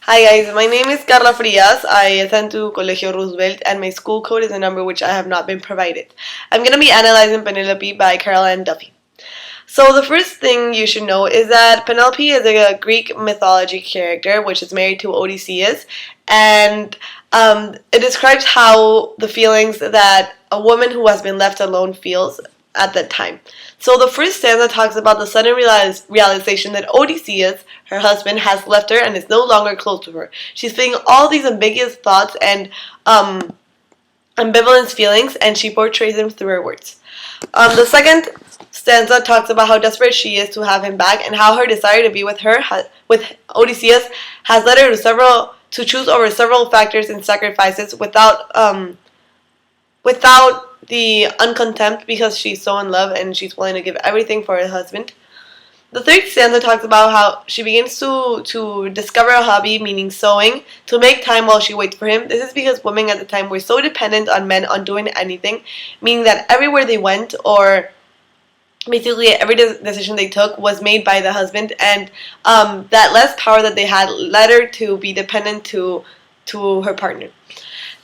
Hi guys, my name is Carla Frias. I attend to Colegio Roosevelt and my school code is a number which I have not been provided. I'm going to be analyzing Penelope by Caroline Duffy. So the first thing you should know is that Penelope is a Greek mythology character which is married to Odysseus, and it describes how the feelings that a woman who has been left alone feels at that time. So the first stanza talks about the sudden realization that Odysseus, her husband, has left her and is no longer close to her. She's feeling all these ambiguous thoughts and ambivalent feelings, and she portrays them through her words. The second stanza talks about how desperate she is to have him back, and how her desire to be with Odysseus has led her to choose over several factors and sacrifices without the uncontempt, because she's so in love and she's willing to give everything for her husband. The third stanza talks about how she begins to discover a hobby, meaning sewing, to make time while she waits for him. This is because women at the time were so dependent on men on doing anything, meaning that everywhere they went, or basically every decision they took, was made by the husband, and that less power that they had led her to be dependent to her partner.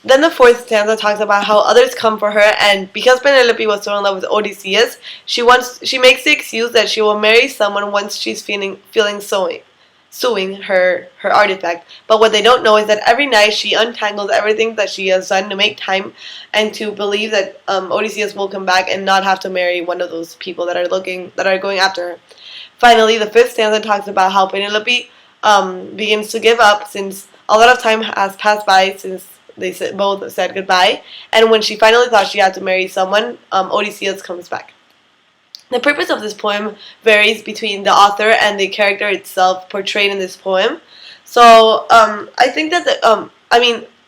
Then the fourth stanza talks about how others come for her, and because Penelope was so in love with Odysseus, she makes the excuse that she will marry someone once she's feeling sewing her artifact. But what they don't know is that every night she untangles everything that she has done to make time and to believe that Odysseus will come back and not have to marry one of those people that are going after her. Finally, the fifth stanza talks about how Penelope begins to give up, since a lot of time has passed by since they both said goodbye, and when she finally thought she had to marry someone, Odysseus comes back. The purpose of this poem varies between the author and the character itself portrayed in this poem. So I think that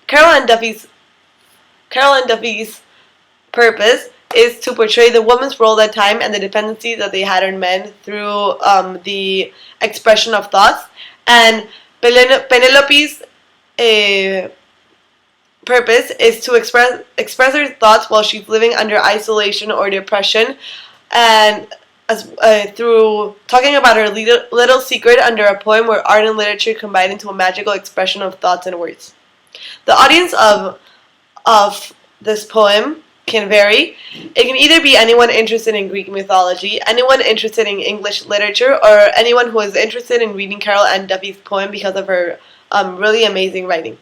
Caroline Duffy's purpose is to portray the woman's role at that time and the dependency that they had on men through the expression of thoughts, and Penelope's purpose is to express her thoughts while she's living under isolation or depression, and through talking about her little secret under a poem where art and literature combine into a magical expression of thoughts and words. The audience of this poem can vary. It can either be anyone interested in Greek mythology, anyone interested in English literature, or anyone who is interested in reading Caroline Duffy's poem because of her really amazing writing.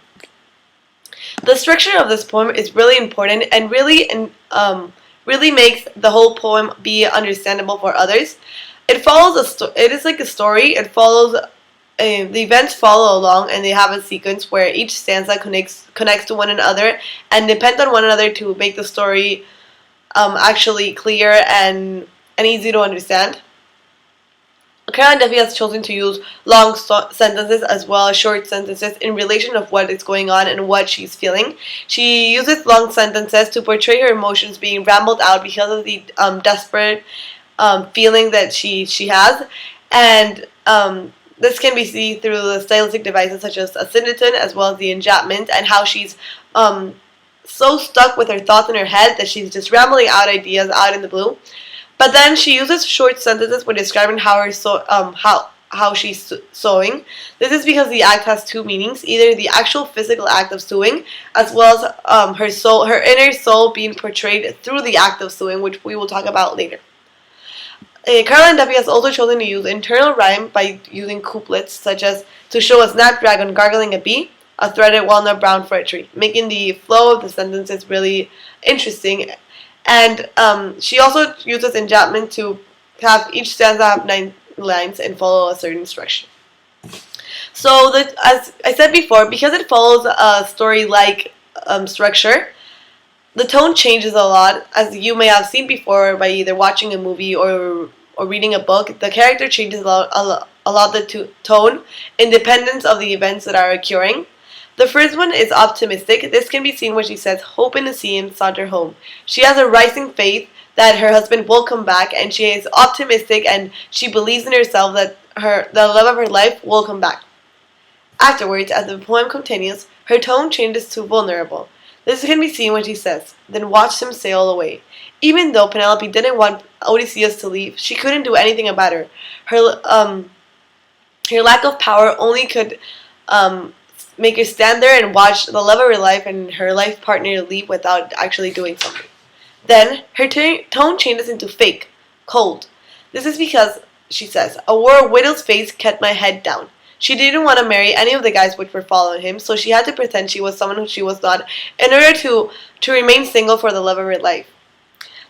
The structure of this poem is really important and really makes the whole poem be understandable for others. It follows it is like a story. It follows the events follow along, and they have a sequence where each stanza connects to one another and depend on one another to make the story actually clear and easy to understand. Caroline Duffy has chosen to use long sentences as well as short sentences in relation of what is going on and what she's feeling. She uses long sentences to portray her emotions being rambled out because of the desperate feeling that she has, and this can be seen through the stylistic devices such as a syndeton as well as the enjambment, and how she's so stuck with her thoughts in her head that she's just rambling out ideas out in the blue. But then she uses short sentences when describing how she's sewing. This is because the act has two meanings: either the actual physical act of sewing, as well as her inner soul being portrayed through the act of sewing, which we will talk about later. Caroline Duffy has also chosen to use internal rhyme by using couplets, such as "to show a snapdragon gargling a bee, a threaded walnut brown for a tree," making the flow of the sentences really interesting. And she also uses enjambment to have each stanza have 9 lines and follow a certain structure. So, as I said before, because it follows a story-like structure, the tone changes a lot. As you may have seen before by either watching a movie or reading a book, the character changes a lot the tone, independent of the events that are occurring. The first one is optimistic. This can be seen when she says, "hoping to see him saunter home." She has a rising faith that her husband will come back, and she is optimistic and she believes in herself that the love of her life will come back. Afterwards, as the poem continues, her tone changes to vulnerable. This can be seen when she says, "then watched him sail away." Even though Penelope didn't want Odysseus to leave, she couldn't do anything about her. Her lack of power only could make her stand there and watch the love of her life and her life partner leave without actually doing something. Then her tone changes into fake, cold. This is because, she says, I wore a widow's face kept my head down. She didn't want to marry any of the guys which were following him, so she had to pretend she was someone who she was not in order to remain single for the love of her life.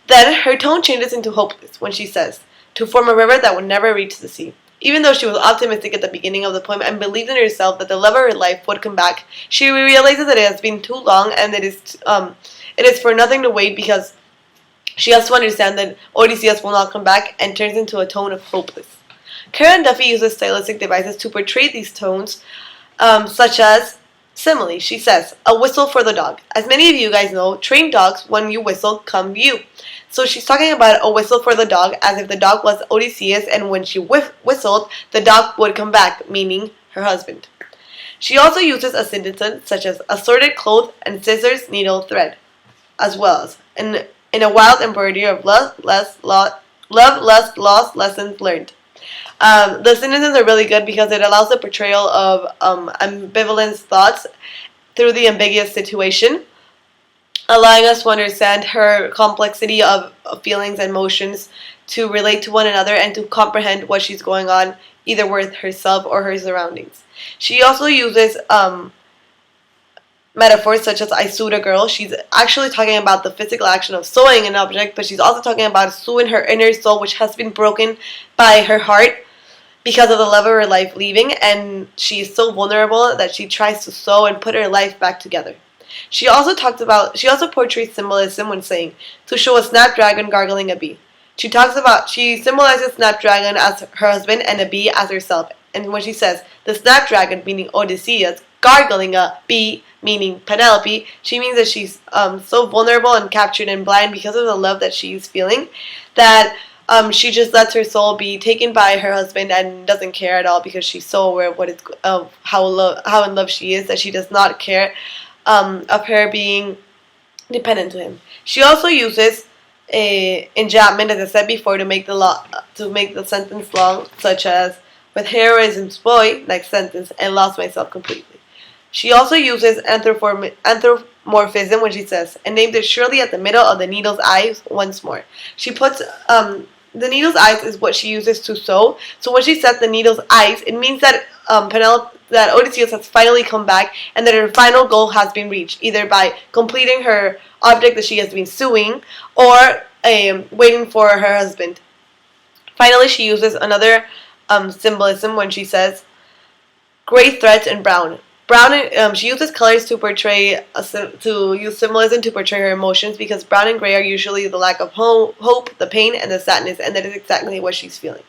Then her tone changes into hopeless when she says, to form a river that would never reach the sea. Even though she was optimistic at the beginning of the poem and believed in herself that the love of her life would come back, she realizes that it has been too long and it is for nothing to wait because she has to understand that Odysseus will not come back and turns into a tone of hopeless. Karen Duffy uses stylistic devices to portray these tones, such as simile. She says, a whistle for the dog. As many of you guys know, trained dogs, when you whistle, come to you. So she's talking about a whistle for the dog as if the dog was Odysseus, and when she whistled, the dog would come back, meaning her husband. She also uses ascendants such as assorted clothes and scissors, needle, thread, as well as in a wild embroidery of love, lust, lost, lessons learned. The sentences are really good because it allows the portrayal of ambivalent thoughts through the ambiguous situation, allowing us to understand her complexity of feelings and emotions, to relate to one another, and to comprehend what she's going on, either with herself or her surroundings. She also uses metaphors such as I sewed a girl. She's actually talking about the physical action of sewing an object, but she's also talking about sewing her inner soul, which has been broken by her heart because of the love of her life leaving, and she's so vulnerable that she tries to sew and put her life back together. She also portrays symbolism when saying, to show a snapdragon gargling a bee. She symbolizes snapdragon as her husband and a bee as herself. And when she says, the snapdragon, meaning Odysseus, gargling a bee, meaning Penelope, she means that she's so vulnerable and captured and blind because of the love that she's feeling, that she just lets her soul be taken by her husband and doesn't care at all because she's so aware of how in love she is that she does not care of her being dependent to him. She also uses enjambment, as I said before, to make the sentence long, such as with heroism's boy, next sentence, and lost myself completely. She also uses anthropomorphism when she says, and named it surely at the middle of the needle's eyes once more. She puts the needle's eyes is what she uses to sew. So when she says the needle's eyes, it means that that Odysseus has finally come back and that her final goal has been reached, either by completing her object that she has been sewing or waiting for her husband. Finally, she uses another symbolism when she says gray threads and brown. She uses colors to use symbolism to portray her emotions, because brown and gray are usually the lack of hope, the pain, and the sadness, and that is exactly what she's feeling.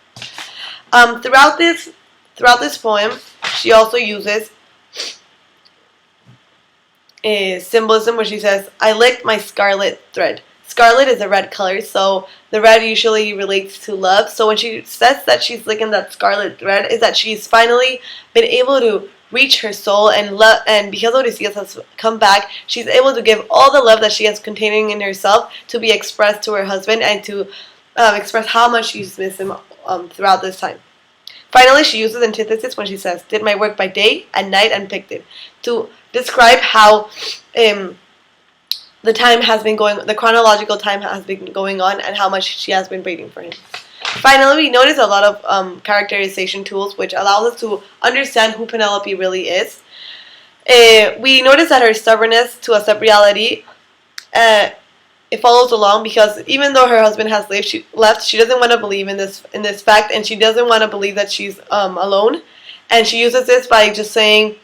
Throughout this poem, she also uses symbolism where she says, I licked my scarlet thread. Scarlet is a red color, so the red usually relates to love. So when she says that she's licking that scarlet thread, is that she's finally been able to reach her soul and because Odysseus has come back, she's able to give all the love that she has containing in herself to be expressed to her husband and to express how much she's missed him throughout this time. Finally, she uses antithesis when she says, did my work by day, at night, and picked it, to describe how the chronological time has been going on and how much she has been waiting for him. Finally, we notice a lot of characterization tools which allows us to understand who Penelope really is. We notice that her stubbornness to accept reality, it follows along, because even though her husband has left, she doesn't want to believe in this fact, and she doesn't want to believe that she's alone. And she uses this by just saying,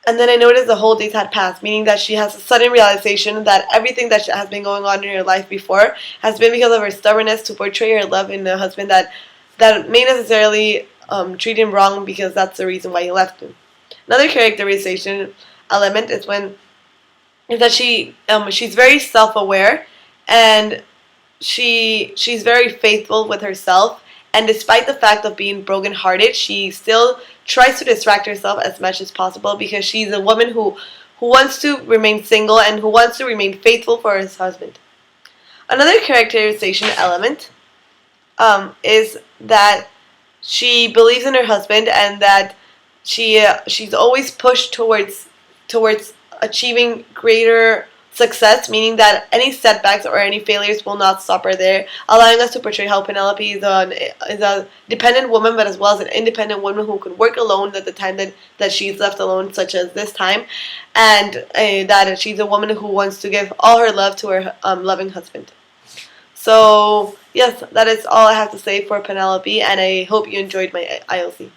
and then I noticed the whole days had passed, meaning that she has a sudden realization that everything that has been going on in her life before has been because of her stubbornness to portray her love in a husband that may necessarily treat him wrong, because that's the reason why he left him. Another characterization element is that she's very self-aware, and she's very faithful with herself. And despite the fact of being brokenhearted, she still tries to distract herself as much as possible, because she's a woman who wants to remain single and who wants to remain faithful for his husband. Another characterization element is that she believes in her husband, and that she's always pushed towards achieving greater success, meaning that any setbacks or any failures will not stop her there, allowing us to portray how Penelope is a dependent woman, but as well as an independent woman who can work alone at the time that she's left alone, such as this time, and that she's a woman who wants to give all her love to her loving husband. So, yes, that is all I have to say for Penelope, and I hope you enjoyed my IOC.